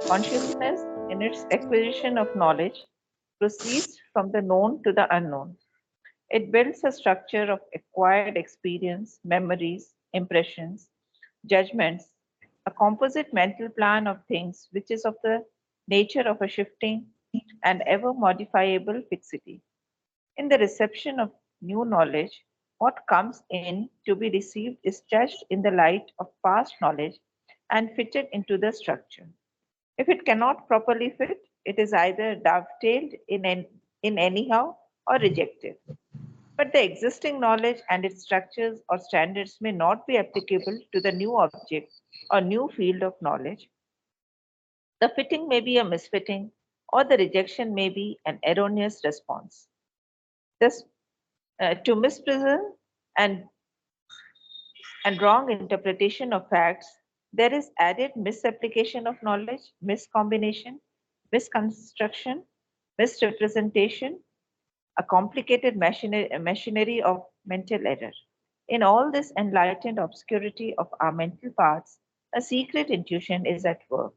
Consciousness, in its acquisition of knowledge, proceeds from the known to the unknown. It builds a structure of acquired experience, memories, impressions, judgments, a composite mental plan of things which is of the nature of a shifting and ever modifiable fixity. In the reception of new knowledge, what comes in to be received is judged in the light of past knowledge and fitted into the structure. If it cannot properly fit, it is either dovetailed in anyhow or rejected. But the existing knowledge and its structures or standards may not be applicable to the new object or new field of knowledge. The fitting may be a misfitting, or the rejection may be an erroneous response. Thus, to mispresent and, and wrong interpretation of facts, there is added misapplication of knowledge, miscombination, misconstruction, misrepresentation, a complicated machinery of mental error. In all this enlightened obscurity of our mental paths, a secret intuition is at work,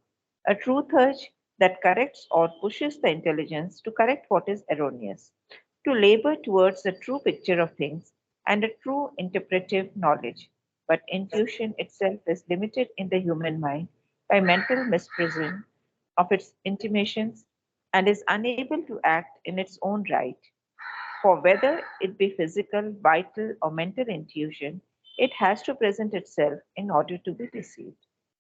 a truth urge that corrects or pushes the intelligence to correct what is erroneous, to labor towards the true picture of things and a true interpretive knowledge. But intuition itself is limited in the human mind by mental misprision of its intimations and is unable to act in its own right. For whether it be physical, vital, or mental intuition, it has to present itself in order to be received,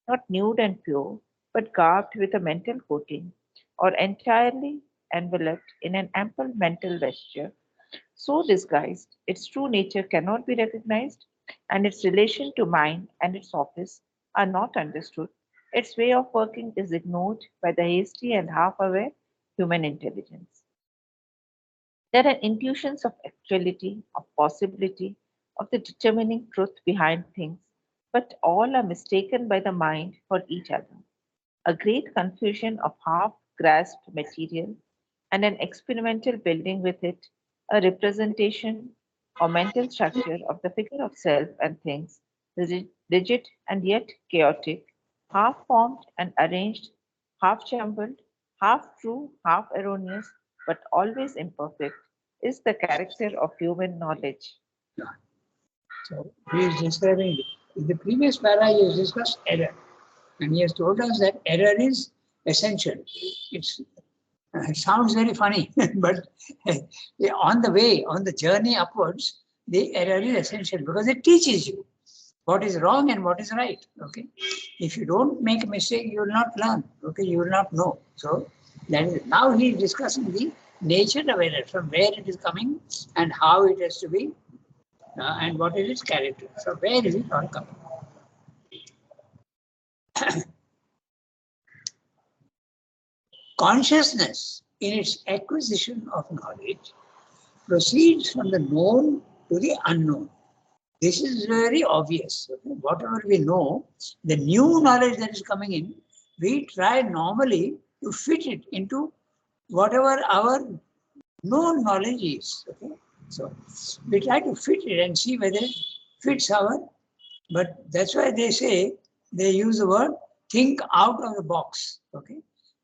not nude and pure, but garbed with a mental coating, or entirely enveloped in an ample mental vesture. So disguised, its true nature cannot be recognized, and its relation to mind and its office are not understood. Its way of working is ignored by the hasty and half aware human intelligence. There are intuitions of actuality, of possibility, of the determining truth behind things, but all are mistaken by the mind for each other. A great confusion of half grasped material and an experimental building with it, a representation or mental structure of the figure of self and things, rigid and yet chaotic, half formed and arranged, half jumbled, half true, half erroneous, but always imperfect, is the character of human knowledge. Yeah. So he is describing it. In the previous para, he has discussed error, and he has told us that error is essential. It sounds very funny, but on the way, on the journey upwards, the error is essential because it teaches you what is wrong and what is right. Okay, if you don't make a mistake, you will not learn. Okay, you will not know. So that is now he is discussing the nature of error, from where it is coming and how it has to be, and what is its character. So where is it all coming? Consciousness, in its acquisition of knowledge, proceeds from the known to the unknown. This is very obvious. Okay? Whatever we know, the new knowledge that is coming in, we try normally to fit it into whatever our known knowledge is. Okay? So we try to fit it and see whether it fits our, but that's why they say, they use the word think out of the box. Okay?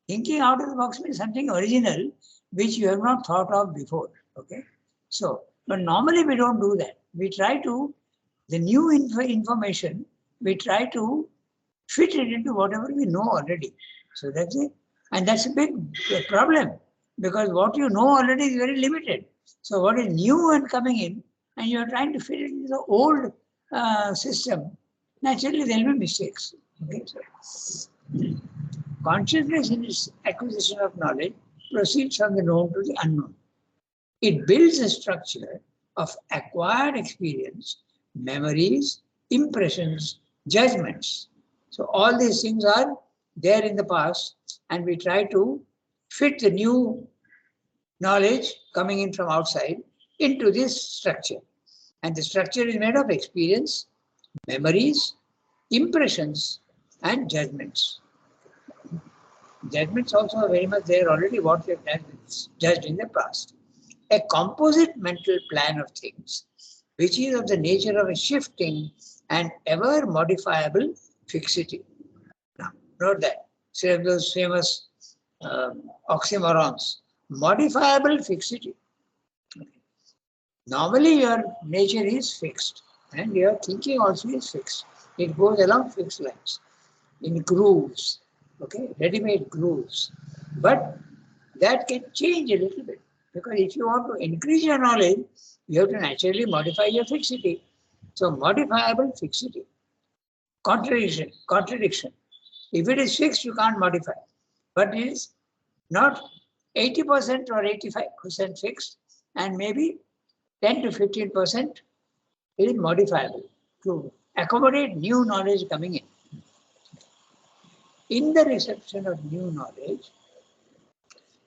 Thinking out of the box means something original which you have not thought of before. Okay? So, but normally we don't do that. We try to, the new information, we try to fit it into whatever we know already. So that's it. And that's a big problem because what you know already is very limited. So what is new and coming in, and you're trying to fit it into the old system, naturally there will be mistakes. Okay? So, consciousness in its acquisition of knowledge proceeds from the known to the unknown. It builds a structure of acquired experience, memories, impressions, judgments. So all these things are there in the past, and we try to fit the new knowledge coming in from outside into this structure. And the structure is made of experience, memories, impressions, and judgments. Judgments also are very much there already, what we have judged in the past. A composite mental plan of things, which is of the nature of a shifting and ever modifiable fixity. Now, note that. say those famous oxymorons. Modifiable fixity. Normally your nature is fixed and your thinking also is fixed. It goes along fixed lines, in grooves, okay, ready-made grooves. But that can change a little bit, because if you want to increase your knowledge, you have to naturally modify your fixity. So modifiable fixity. Contradiction. If it is fixed, you can't modify. But it is not 80% or 85% fixed, and maybe 10 to 15% is modifiable to accommodate new knowledge coming in. In the reception of new knowledge,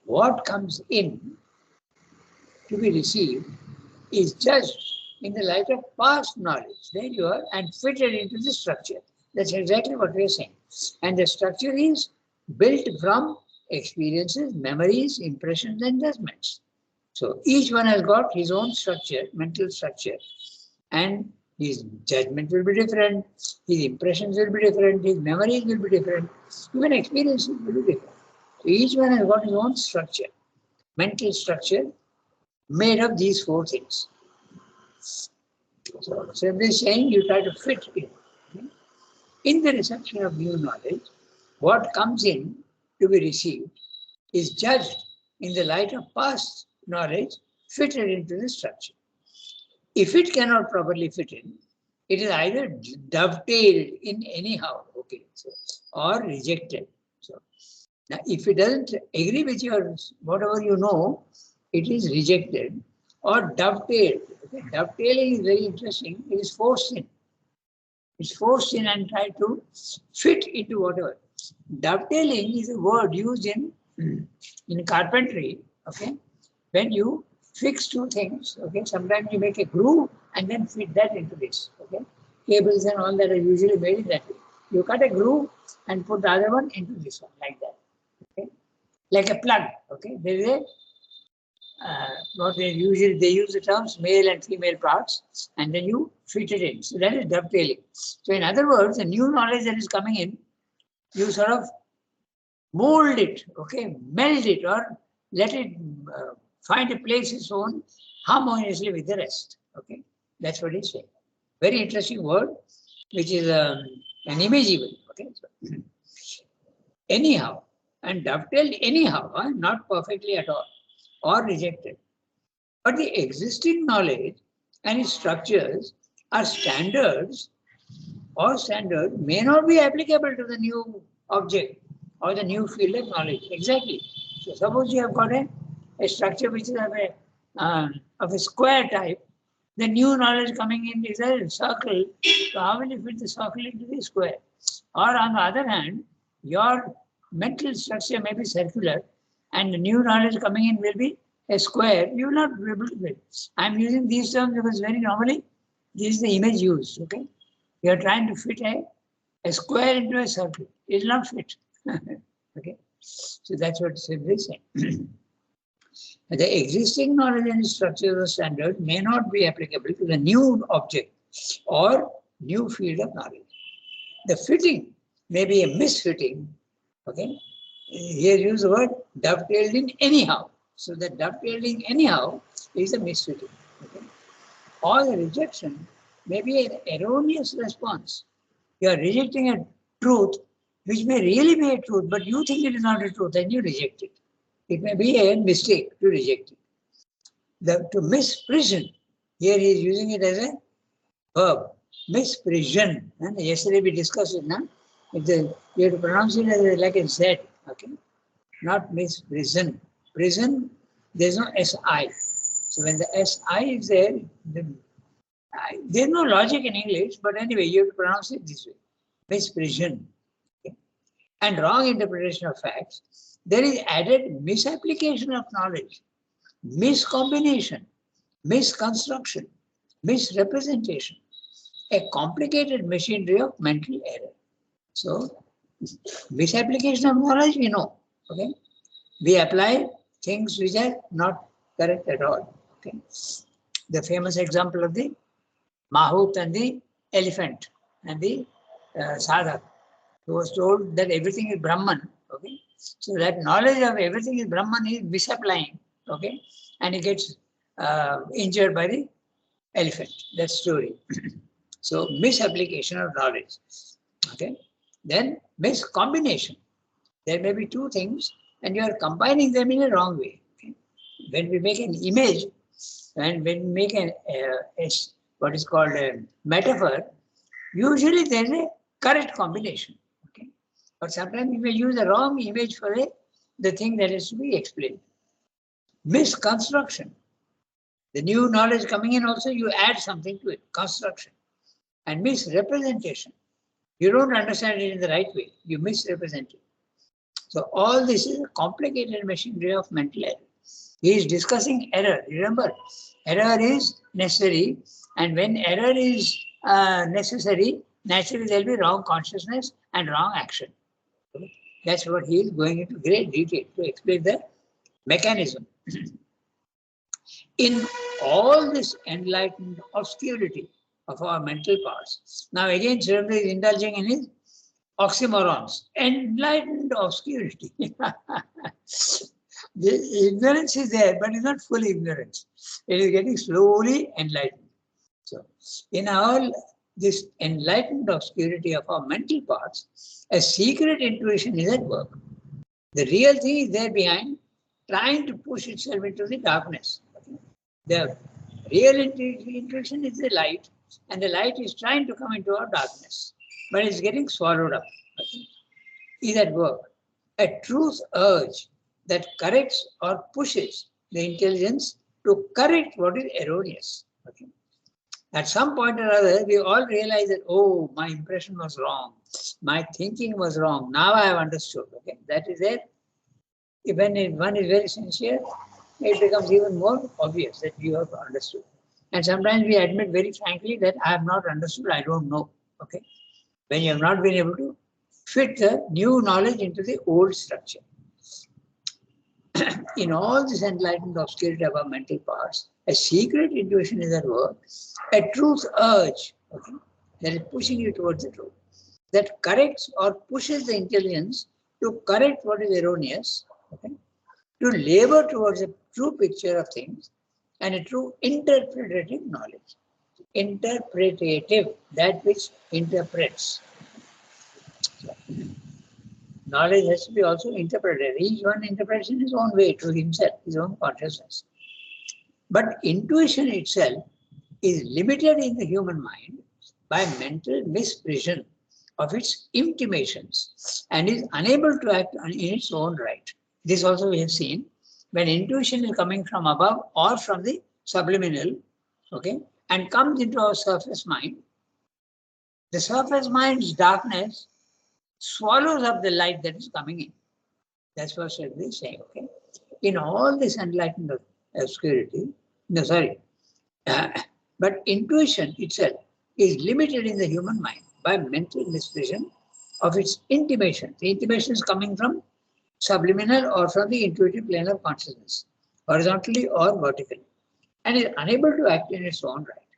what comes in to be received is judged in the light of past knowledge. There you are, and fitted into the structure. That's exactly what we are saying. And the structure is built from experiences, memories, impressions, and judgments. So each one has got his own structure, mental structure, and his judgment will be different, his impressions will be different, his memories will be different, even experiences will be different. So each one has got his own structure, mental structure, made of these four things. So simply saying, you try to fit in. Okay? In the reception of new knowledge, what comes in to be received is judged in the light of past knowledge fitted into the structure. If it cannot properly fit in, it is either dovetailed in anyhow, okay, so, or rejected. So now, if it doesn't agree with your whatever you know, it is rejected or dovetailed. Okay? Dovetailing is very interesting. It is forced in. It's forced in and try to fit into whatever. Dovetailing is a word used in carpentry. Okay, when you fix two things, okay, sometimes you make a groove and then fit that into this, okay. Cables and all that are usually made in that way. You cut a groove and put the other one into this one, like that, okay. Like a plug, okay. There is a, what they use the terms male and female parts, and then you fit it in. So that is dovetailing. So in other words, the new knowledge that is coming in, you sort of mold it, okay, meld it, or let it find a place its own harmoniously with the rest. Okay, that's what it's saying. Very interesting word, which is an image even. Okay, so, anyhow, and dovetailed anyhow, not perfectly at all, or rejected. But the existing knowledge and its structures are standards, or standard may not be applicable to the new object or the new field of knowledge. Exactly. So suppose you have got a structure which is of a square type. The new knowledge coming in is a circle. So how will you fit the circle into the square? Or on the other hand, your mental structure may be circular and the new knowledge coming in will be a square. You will not be able to fit. I'm using these terms because very normally this is the image used. Okay, you are trying to fit a square into a circle. It will not fit. Okay, so that's what Siddhi is saying. The existing knowledge and structure of standard may not be applicable to the new object or new field of knowledge. The fitting may be a misfitting. Okay, here use the word dovetailed in anyhow. So the dovetailing anyhow is a misfitting. Okay, or the rejection may be an erroneous response. You are rejecting a truth which may really be a truth, but you think it is not a truth and you reject it. It may be a mistake to reject it. To misprision, here he is using it as a verb, misprision. And yesterday we discussed it, now. You have to pronounce it as like a Z, okay? Not misprison. Prison, there is no SI. So when the SI is there, there is no logic in English, but anyway, you have to pronounce it this way. Misprision. Okay? And wrong interpretation of facts. There is added misapplication of knowledge, miscombination, misconstruction, misrepresentation, a complicated machinery of mental error. So, misapplication of knowledge, we know. Okay, we apply things which are not correct at all. Okay, the famous example of the Mahout and the elephant and the Sadhak, who was told that everything is Brahman Okay, so that knowledge of everything is Brahman is misapplying. Okay, and he gets injured by the elephant. That story. So misapplication of knowledge. Okay, then miscombination. There may be two things, and you are combining them in a wrong way. Okay? When we make an image, and when we make what is called a metaphor, usually there is a correct combination. Okay, but sometimes we may use the wrong image for the thing that is to be explained. Misconstruction. The new knowledge coming in also, you add something to it. Construction. And misrepresentation. You don't understand it in the right way. You misrepresent it. So all this is a complicated machinery of mental error. He is discussing error. Remember, error is necessary, and when error is necessary, naturally there will be wrong consciousness and wrong action. That's what he is going into great detail to explain the mechanism. In all this enlightened obscurity of our mental parts. Now again, Surendra is indulging in his oxymorons. Enlightened obscurity. The ignorance is there, but it's not full ignorance. It is getting slowly enlightened. So, in all this enlightened obscurity of our mental parts, a secret intuition is at work. The real thing is there behind, trying to push itself into the darkness. The real intuition is the light, and the light is trying to come into our darkness, but it's getting swallowed up. Okay? Is at work. A truth urge that corrects or pushes the intelligence to correct what is erroneous. Okay? At some point or other, we all realize that, oh, my impression was wrong. My thinking was wrong. Now I have understood. Okay? That is it. When one is very sincere, it becomes even more obvious that you have understood. And sometimes we admit very frankly that I have not understood, I don't know. Okay? When you have not been able to fit the new knowledge into the old structure. In all this enlightened obscurity of our mental parts, a secret intuition is at work, a truth urge, okay, that is pushing you towards the truth, that corrects or pushes the intelligence to correct what is erroneous, okay, to labor towards a true picture of things and a true interpretative knowledge. Interpretative, that which interprets. Knowledge has to be also interpreted. Each one interprets in his own way, to himself, his own consciousness. But intuition itself is limited in the human mind by mental misprision of its intimations and is unable to act in its own right. This also we have seen. When intuition is coming from above or from the subliminal, okay, and comes into our surface mind, the surface mind's darkness swallows up the light that is coming in. That's what Shraddha is saying, okay? In all this enlightened obscurity, but intuition itself is limited in the human mind by mental misvision of its intimation. The intimation is coming from subliminal or from the intuitive plane of consciousness, horizontally or vertically, and is unable to act in its own right.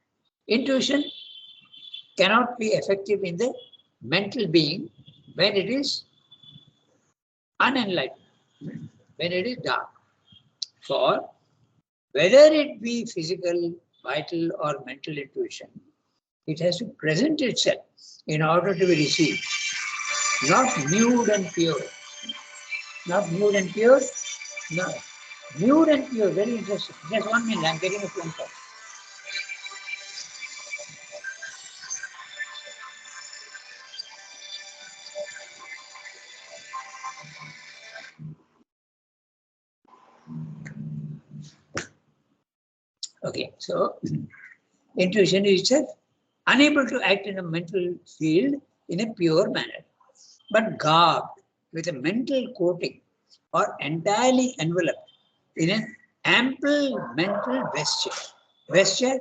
Intuition cannot be effective in the mental being when it is unenlightened, when it is dark. For whether it be physical, vital, or mental intuition, it has to present itself in order to be received. Not nude and pure. Not nude and pure? No. Nude and pure, very interesting. Just 1 minute, I'm getting a phone call. Okay, so intuition is itself unable to act in a mental field in a pure manner, but garbed with a mental coating or entirely enveloped in an ample mental vesture. Vesture,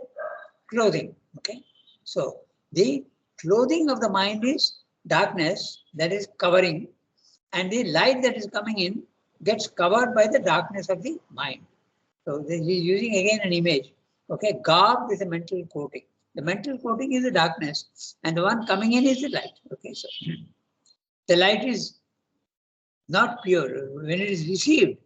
clothing. Okay, so the clothing of the mind is darkness that is covering, and the light that is coming in gets covered by the darkness of the mind. So he is using again an image, okay, garbed with a mental coating. The mental coating is the darkness, and the one coming in is the light. Okay, so the light is not pure. When it is received,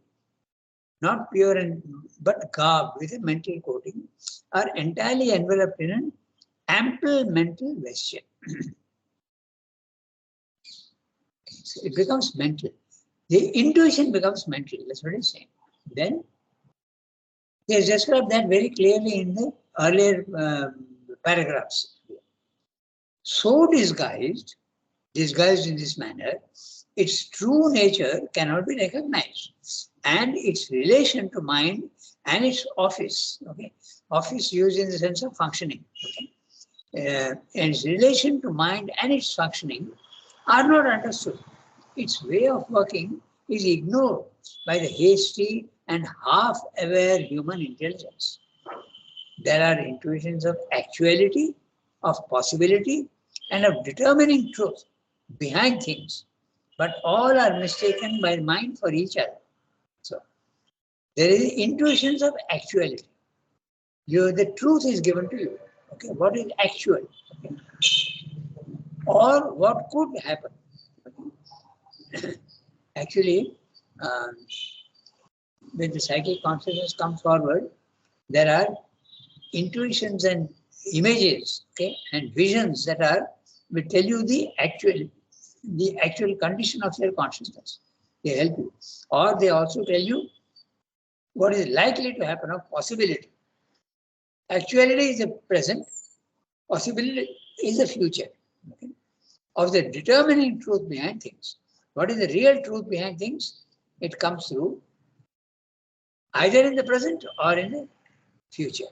not pure and but garbed with a mental coating, are entirely enveloped in an ample mental vesture. So it becomes mental. The intuition becomes mental. That's what it's saying. Then they described that very clearly in the earlier paragraphs. So disguised in this manner, its true nature cannot be recognized, and its relation to mind and its office, okay, office used in the sense of functioning, okay, and its relation to mind and its functioning are not understood. Its way of working is ignored by the hasty and half-aware human intelligence. There are intuitions of actuality, of possibility, and of determining truth behind things, but all are mistaken by mind for each other. So there is intuitions of actuality. The truth is given to you. Okay, what is actual? Okay. Or what could happen? Actually, when the psychic consciousness comes forward, there are intuitions and images, okay, and visions that will tell you the actual condition of your consciousness. They help you, or they also tell you what is likely to happen, or possibility. Actuality is the present, possibility is the future. Okay? Of the determining truth behind things. What is the real truth behind things? It comes through either in the present or in the future.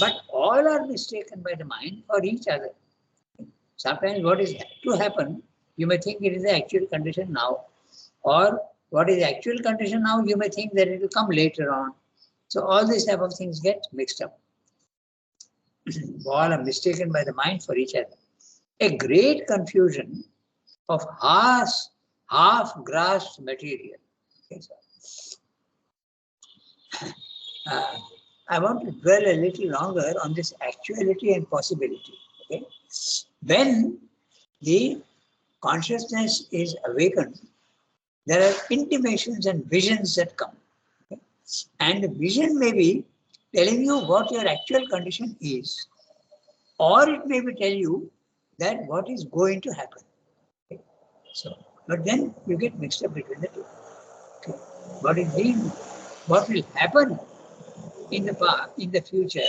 But all are mistaken by the mind for each other. Sometimes what is to happen, you may think it is the actual condition now, or what is the actual condition now, you may think that it will come later on. So all these type of things get mixed up. All are mistaken by the mind for each other. A great confusion of half-grasped material. Okay, so, I want to dwell a little longer on this actuality and possibility. Okay? When the consciousness is awakened, there are intimations and visions that come. Okay? And the vision may be telling you what your actual condition is, or it may be tell you that what is going to happen. Okay? So, but then you get mixed up between the two. Okay? What will happen in the past, in the future,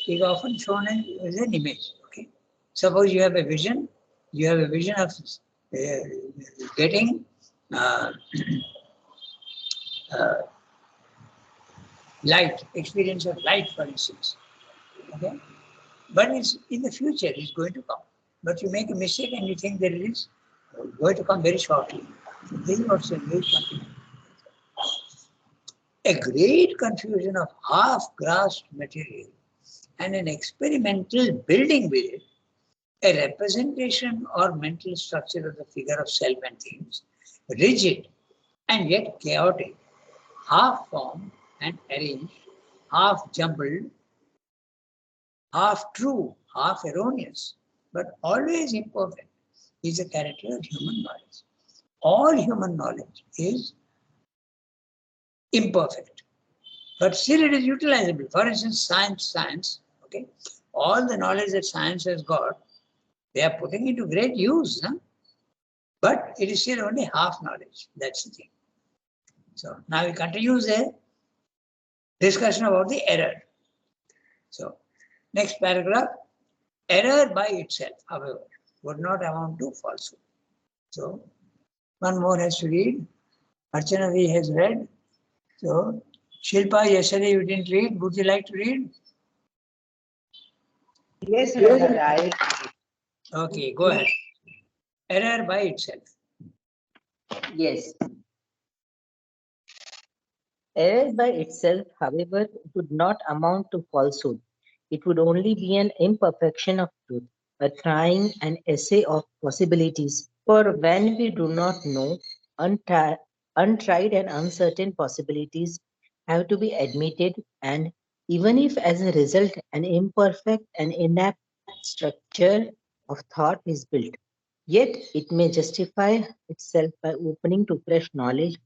is often shown as an image. Okay, suppose you have a vision. You have a vision of getting light, experience of light, for instance. Okay, but it's in the future. It's going to come. But you make a mistake and you think that it is going to come very shortly. This is what's a great confusion. A great confusion of half-grasped material and an experimental building with it, a representation or mental structure of the figure of self and things, rigid and yet chaotic, half formed and arranged, half jumbled, half true, half erroneous, but always imperfect, is the character of human knowledge. All human knowledge is imperfect, but still it is utilizable. For instance, science, okay, all the knowledge that science has got, they are putting into great use, huh? But it is still only half knowledge. That's the thing. So now we continue the discussion about the error. So next paragraph, error by itself, however, would not amount to falsehood. So one more has to read. Archana has read. So Shilpa, yesterday you didn't read. Would you like to read? Yes, I. Okay, go ahead. Error by itself. Yes. Error by itself, however, would not amount to falsehood. It would only be an imperfection of truth, a trying and essay of possibilities. For when we do not know, untried and uncertain possibilities have to be admitted, and even if as a result an imperfect and inapt structure of thought is built, Yet it may justify itself by opening to fresh knowledge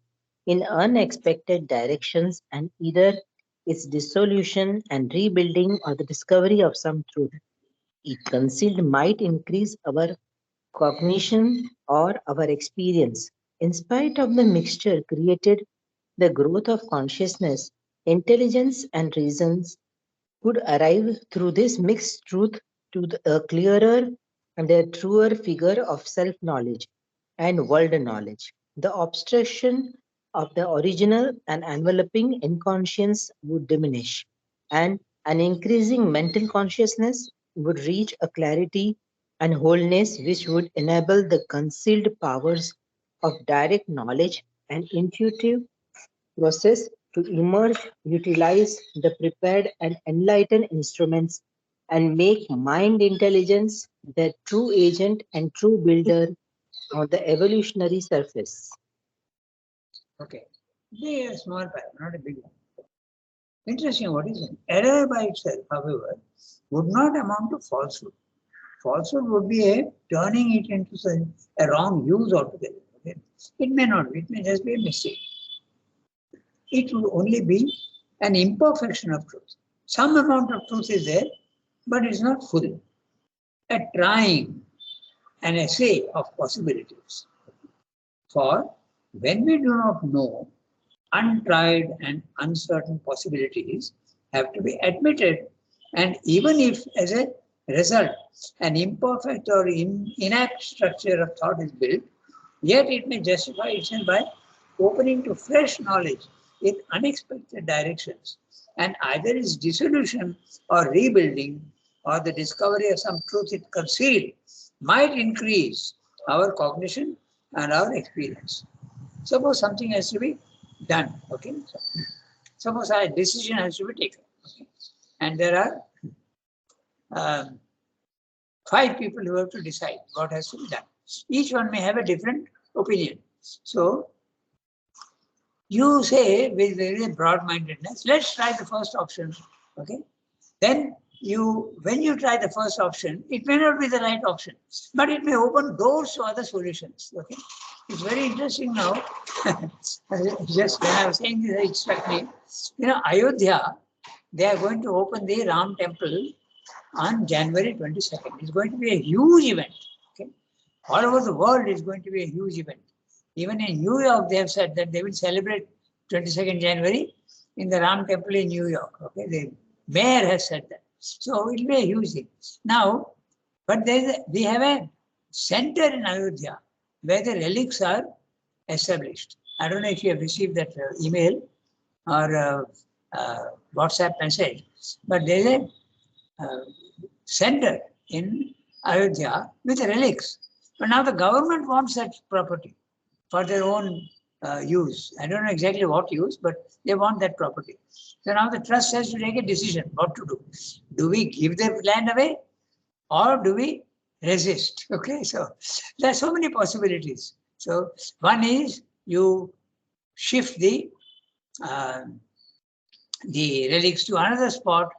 in unexpected directions and either its dissolution and rebuilding or the discovery of some truth. If concealed might increase our cognition or our experience. In spite of the mixture created the growth of consciousness, intelligence and reasons could arrive through this mixed truth to a clearer and a truer figure of self-knowledge and world knowledge. The obstruction of the original and enveloping inconscience would diminish, and an increasing mental consciousness would reach a clarity and wholeness which would enable the concealed powers of direct knowledge and intuitive process to emerge, utilize the prepared and enlightened instruments, and make mind intelligence the true agent and true builder on the evolutionary surface. Okay. They are a small paragraph, not a big one. Interesting, what is it? Error by itself, however, would not amount to falsehood. Falsehood would be a turning it into a wrong use altogether. Okay? It may not be, it may just be a mistake. It would only be an imperfection of truth. Some amount of truth is there, but it's not full. A trying, an essay of possibilities. For when we do not know, untried and uncertain possibilities have to be admitted, and even if as a result an imperfect or inapt structure of thought is built, yet it may justify itself by opening to fresh knowledge in unexpected directions, and either its dissolution or rebuilding or the discovery of some truth it concealed might increase our cognition and our experience. Suppose something has to be done, okay? Suppose a decision has to be taken, okay? And there are 5 people who have to decide what has to be done. Each one may have a different opinion. So you say with very broad-mindedness, let's try the first option, okay? Then when you try the first option, it may not be the right option, but it may open doors to other solutions, okay? It's very interesting now. Just when I was saying this, it struck me. Ayodhya, they are going to open the Ram temple on January 22nd. It's going to be a huge event. Okay? All over the world, it's going to be a huge event. Even in New York, they have said that they will celebrate 22nd January in the Ram temple in New York. Okay? The mayor has said that. So it will be a huge thing. Now, but we have a center in Ayodhya where the relics are established. I don't know if you have received that email or WhatsApp message, but there is a center in Ayodhya with relics. But now the government wants that property for their own use. I don't know exactly what use, but they want that property. So now the trust has to take a decision what to do. Do we give the land away or do we resist? Okay, so there are so many possibilities. So one is you shift the relics to another spot,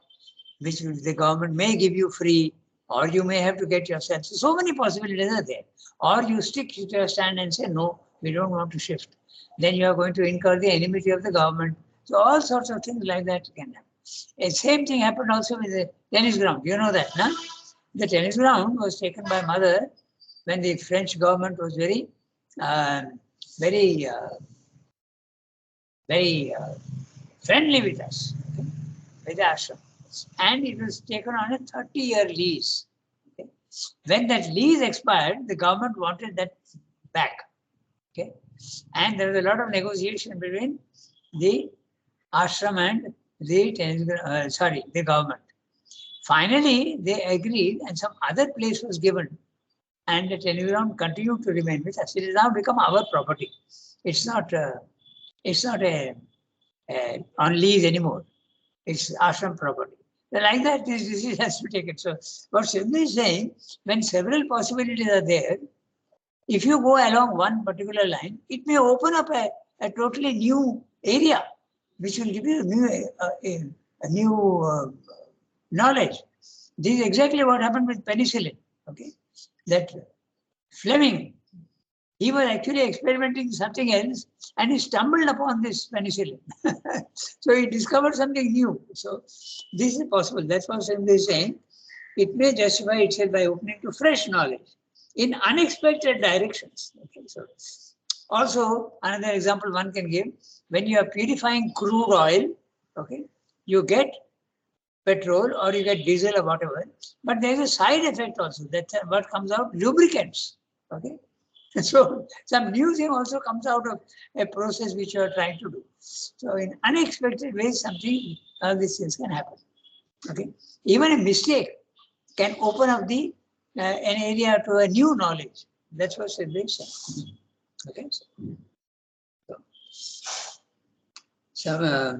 which the government may give you free, or you may have to get yourself. So many possibilities are there. Or you stick to your stand and say, no, we don't want to shift. Then you are going to incur the enmity of the government. So all sorts of things like that can happen. The same thing happened also with the tennis ground. You know that, no? The tennis ground was taken by mother when the French government was very friendly with us, okay, with the ashram. And it was taken on a 30-year lease. Okay. When that lease expired, the government wanted that back. Okay. And there was a lot of negotiation between the ashram and the government. Finally, they agreed and some other place was given and the tennis ground continued to remain with us. It has now become our property. It's not on lease anymore. It's ashram property. So like that, this decision has to be taken. So what Sindhu is saying, when several possibilities are there, if you go along one particular line, it may open up a totally new area, which will give you a new knowledge. This is exactly what happened with penicillin. Okay, that Fleming, he was actually experimenting something else and he stumbled upon this penicillin. So he discovered something new. So this is possible. That's what Swami is saying. It may justify itself by opening to fresh knowledge in unexpected directions. Okay, so also another example one can give, when you are purifying crude oil, okay, you get petrol or you get diesel or whatever, but there is a side effect also. That's what comes out, lubricants. Okay. So some new thing also comes out of a process which you are trying to do. So in unexpected ways, something, all these things can happen. Okay. Even a mistake can open up the an area to a new knowledge. That's what Siddharth said. Okay. So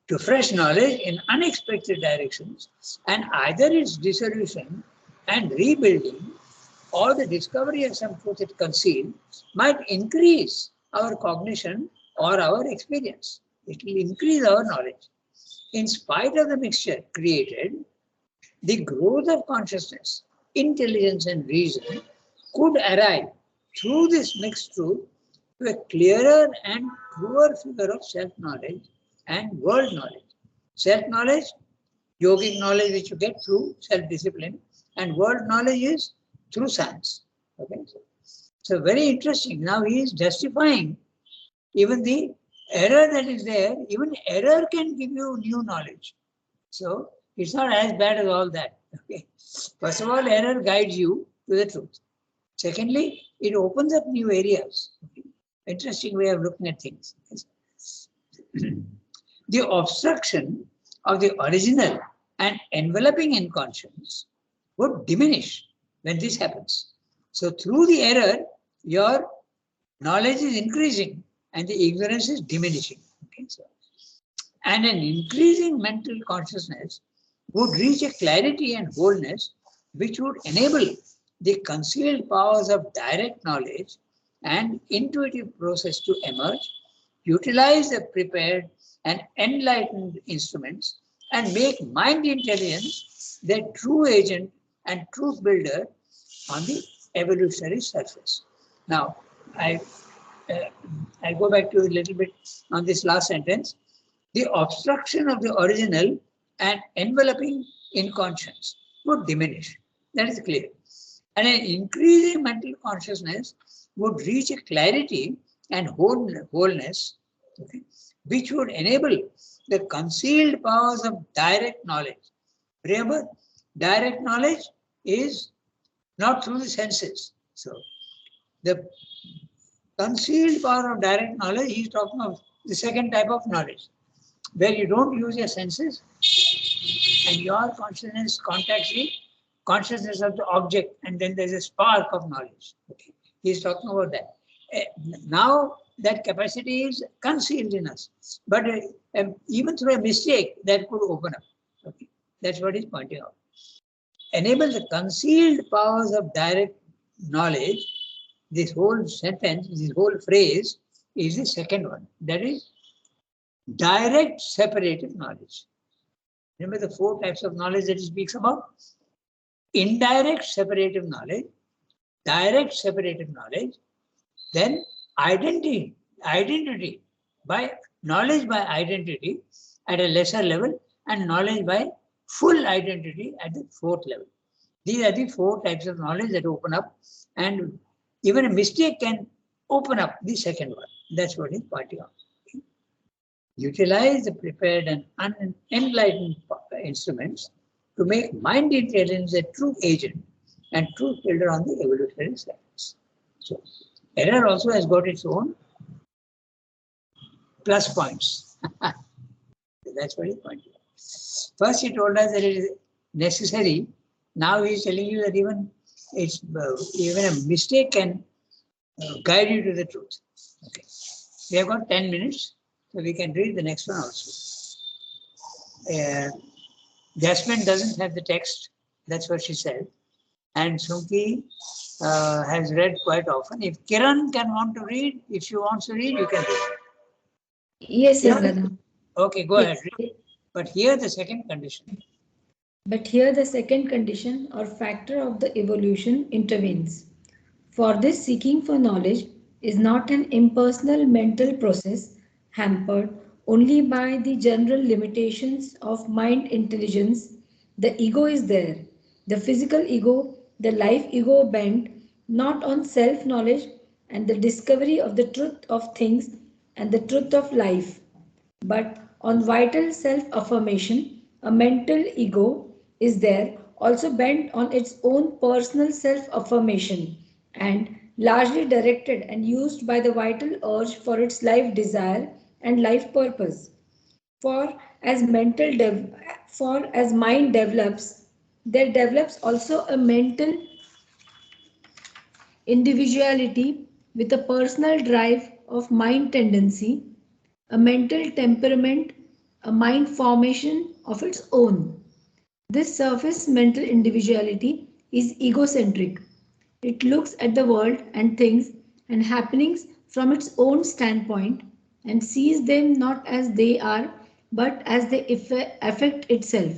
to fresh knowledge in unexpected directions, and either its dissolution and rebuilding or the discovery of some truth it concealed might increase our cognition or our experience. It will increase our knowledge. In spite of the mixture created, the growth of consciousness, intelligence, and reason could arrive through this mixed truth to a clearer and truer figure of self-knowledge and world knowledge. Self-knowledge, yogic knowledge which you get through self-discipline, and world knowledge is through science. Okay, so very interesting. Now he is justifying even the error that is there. Even error can give you new knowledge. So it's not as bad as all that. Okay. First of all, error guides you to the truth. Secondly, it opens up new areas. Okay. Interesting way of looking at things. The obstruction of the original and enveloping inconscience would diminish when this happens. So through the error, your knowledge is increasing and the ignorance is diminishing. Okay, so, and an increasing mental consciousness would reach a clarity and wholeness which would enable the concealed powers of direct knowledge and intuitive process to emerge, utilize the prepared and enlightened instruments, and make mind intelligence the true agent and truth builder on the evolutionary surface. Now, I go back to a little bit on this last sentence. The obstruction of the original and enveloping inconscience would diminish. That is clear. And an increasing mental consciousness would reach a clarity and wholeness, okay, which would enable the concealed powers of direct knowledge. Remember, direct knowledge is not through the senses. So, the concealed power of direct knowledge, he is talking of the second type of knowledge, where you don't use your senses and your consciousness contacts the consciousness of the object, and then there's a spark of knowledge. Okay. He is talking about that. Now that capacity is concealed in us, but even through a mistake that could open up. Okay. That's what he's pointing out. Enable the concealed powers of direct knowledge. This whole sentence, this whole phrase is the second one. That is direct separative knowledge. Remember the four types of knowledge that he speaks about? Indirect separative knowledge, direct separative knowledge, then identity by knowledge by identity at a lesser level, and knowledge by full identity at the fourth level. These are the four types of knowledge that open up, and even a mistake can open up the second one. That's what he's pointing out. Utilize the prepared and unenlightened instruments to make mind intelligence a true agent and truth builder on the evolutionary surface. So, error also has got its own plus points. That's what he's pointing out. First, he told us that it is necessary. Now he's telling you that even a mistake can guide you to the truth. Okay. We have got 10 minutes, so we can read the next one also. Jasmine doesn't have the text, that's what she said. And Sumki has read quite often. If Kiran can want to read, if she wants to read, you can read. Yes, brother. Okay, go ahead. Read. But here the second condition. But here the second condition or factor of the evolution intervenes. For this seeking for knowledge is not an impersonal mental process hampered only by the general limitations of mind intelligence. The ego is there, the physical ego, the life ego bent not on self knowledge and the discovery of the truth of things and the truth of life, but on vital self affirmation. A mental ego is there, also bent on its own personal self affirmation and largely directed and used by the vital urge for its life desire and life purpose. For as for as mind develops, there develops also a mental individuality with a personal drive of mind tendency, a mental temperament, a mind formation of its own. This surface mental individuality is egocentric. It looks at the world and things and happenings from its own standpoint and sees them not as they are but as they affect itself.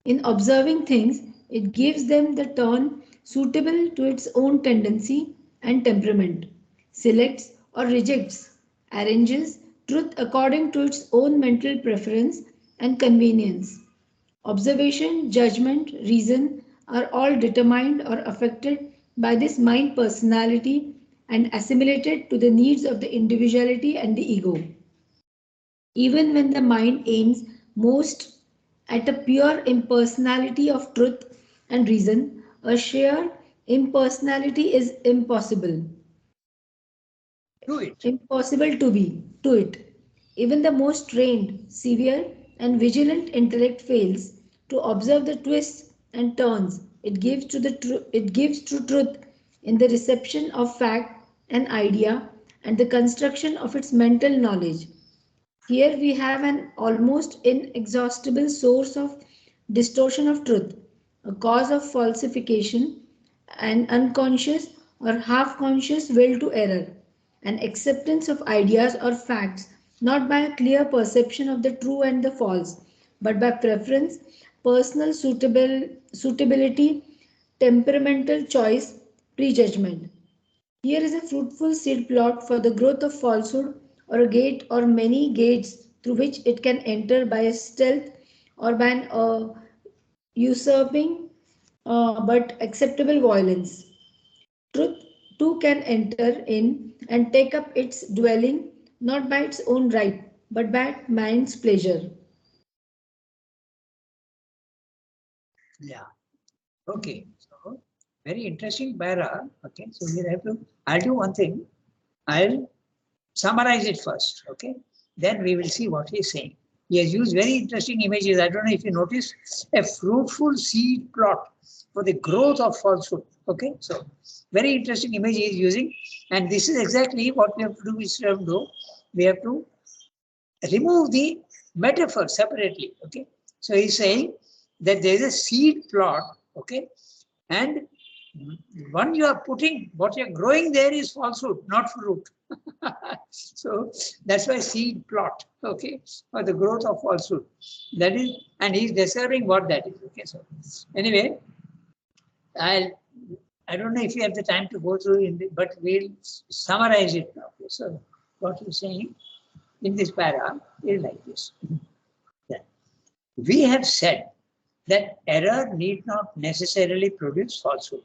In observing things, it gives them the turn suitable to its own tendency and temperament, selects or rejects, arranges truth according to its own mental preference and convenience. Observation, judgment, reason are all determined or affected by this mind personality and assimilated to the needs of the individuality and the ego. Even when the mind aims most at a pure impersonality of truth and reason, a sheer impersonality is impossible. Do it. Impossible to it. Even the most trained, severe, and vigilant intellect fails to observe the twists and turns it gives to truth in the reception of fact and idea and the construction of its mental knowledge. Here we have an almost inexhaustible source of distortion of truth, a cause of falsification, an unconscious or half conscious will to error, an acceptance of ideas or facts not by a clear perception of the true and the false, but by preference, personal suitability, temperamental choice, prejudgment. Here is a fruitful seed plot for the growth of falsehood or a gate or many gates through which it can enter by a stealth or by an usurping but acceptable violence. Truth too can enter in and take up its dwelling not by its own right but by mind's pleasure. Yeah. Okay. So very interesting para. Okay. So we have to. I'll do one thing. I'll summarize it first. Okay. Then we will see what he's saying. He has used very interesting images. I don't know if you notice a fruitful seed plot for the growth of falsehood. Okay. So very interesting image he is using. And this is exactly what we have to do. We have to remove the metaphor separately. Okay. So he's saying that there is a seed plot. Okay. And one you are putting, what you're growing there is falsehood, not fruit. So that's why seed plot, okay, for the growth of falsehood. That is, and he's describing what that is. Okay, so anyway, I don't know if you have the time to go through but we'll summarize it now. Okay, so what he's saying in this para is like this. That we have said that error need not necessarily produce falsehood.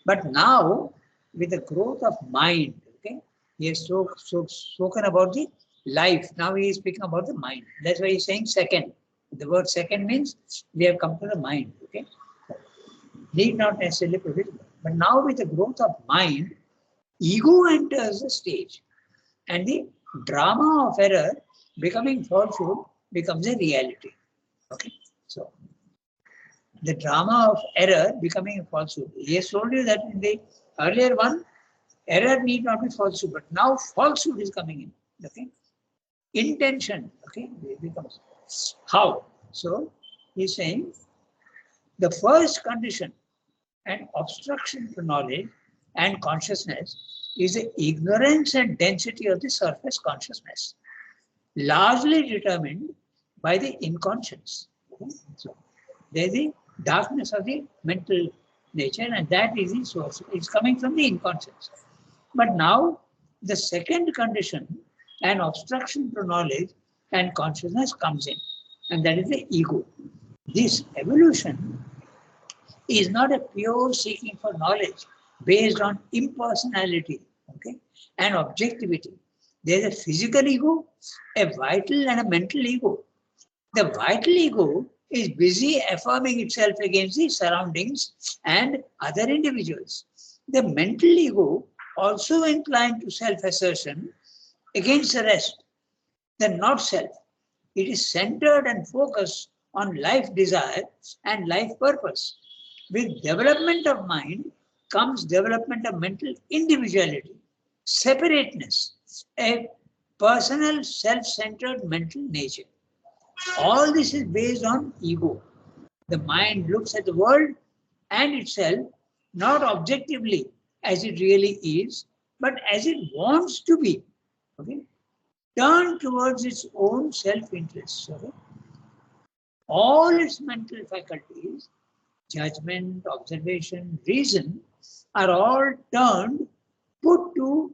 But now, with the growth of mind, okay, he has spoken about the life. Now he is speaking about the mind. That's why he's saying second. The word second means we have come to the mind. Okay, need not necessarily produce. But now, with the growth of mind, ego enters the stage, and the drama of error becoming falsehood becomes a reality. Okay, so the drama of error becoming a falsehood. He has told you that in the earlier one, error need not be falsehood, but now falsehood is coming in. Okay, intention. Okay, it becomes how. So he's saying the first condition and obstruction to knowledge and consciousness is the ignorance and density of the surface consciousness, largely determined by the inconscience. Okay? So There is the darkness of the mental nature, and that is the source. It's coming from the inconscious. But now, the second condition, an obstruction to knowledge and consciousness comes in, and that is the ego. This evolution is not a pure seeking for knowledge based on impersonality, okay, and objectivity. There is a physical ego, a vital and a mental ego. The vital ego is busy affirming itself against the surroundings and other individuals. The mental ego also inclined to self-assertion against the rest, the not self. It is centered and focused on life desire and life purpose. With development of mind comes development of mental individuality, separateness, a personal self-centered mental nature. All this is based on ego. The mind looks at the world and itself not objectively as it really is, but as it wants to be. Okay? Turn towards its own self-interest. Okay? All its mental faculties, judgment, observation, reason, are all turned, put to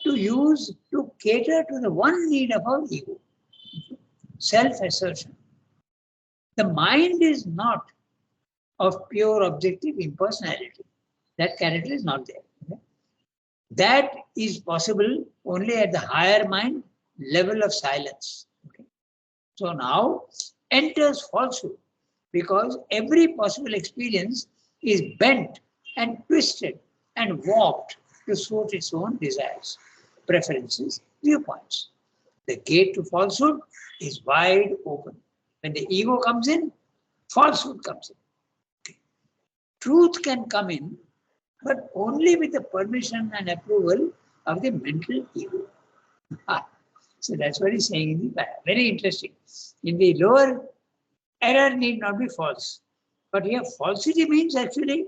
use to cater to the one need of our ego, self-assertion. The mind is not of pure objective impersonality. That character is not there. Okay? That is possible only at the higher mind level of silence. Okay? So now enters falsehood, because every possible experience is bent and twisted and warped to suit its own desires, preferences, viewpoints. The gate to falsehood is wide open. When the ego comes in, falsehood comes in. Truth can come in, but only with the permission and approval of the mental ego. So that's what he's saying in the para. Very interesting. In the lower, error need not be false. But here, falsity means actually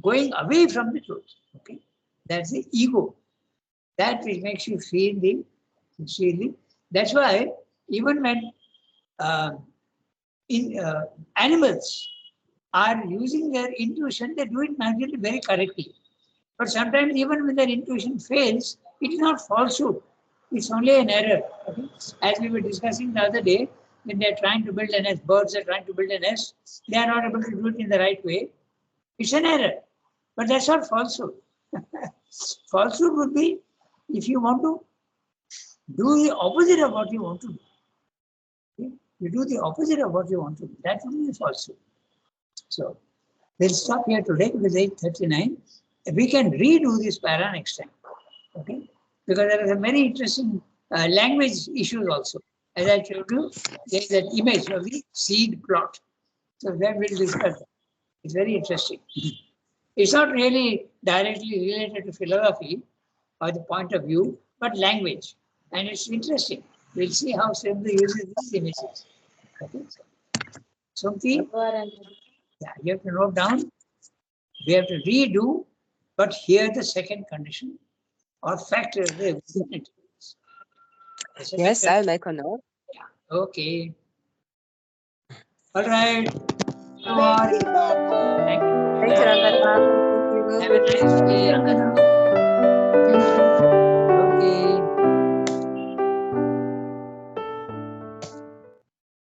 going away from the truth. Okay, that's the ego. That which makes you feel the. That's why even when animals are using their intuition, they do it naturally very correctly. But sometimes even when their intuition fails, it is not falsehood. It's only an error. Okay? As we were discussing the other day, when they're trying to build a nest, birds are trying to build a nest, they are not able to do it in the right way. It's an error. But that's not falsehood. Falsehood would be if you want to do the opposite of what you want to do. Okay? You do the opposite of what you want to do. That would be falsehood. So we'll stop here today because 8:39. We can redo this para next time. Okay? Because there are some very interesting language issues also. As I showed you, there is that image of the seed plot. So then we'll discuss that. It's very interesting. It's not really directly related to philosophy or the point of view, but language. And it's interesting. We'll see how Srimati uses these images. Okay? Something, yeah, you have to note down. We have to redo, but here the second condition or factor of the evolution. Yes, I'll make a note. Yeah. Okay. All right. Come on. Thank you. Thank you, Rangana. Thank you. Have a nice day. Rangana.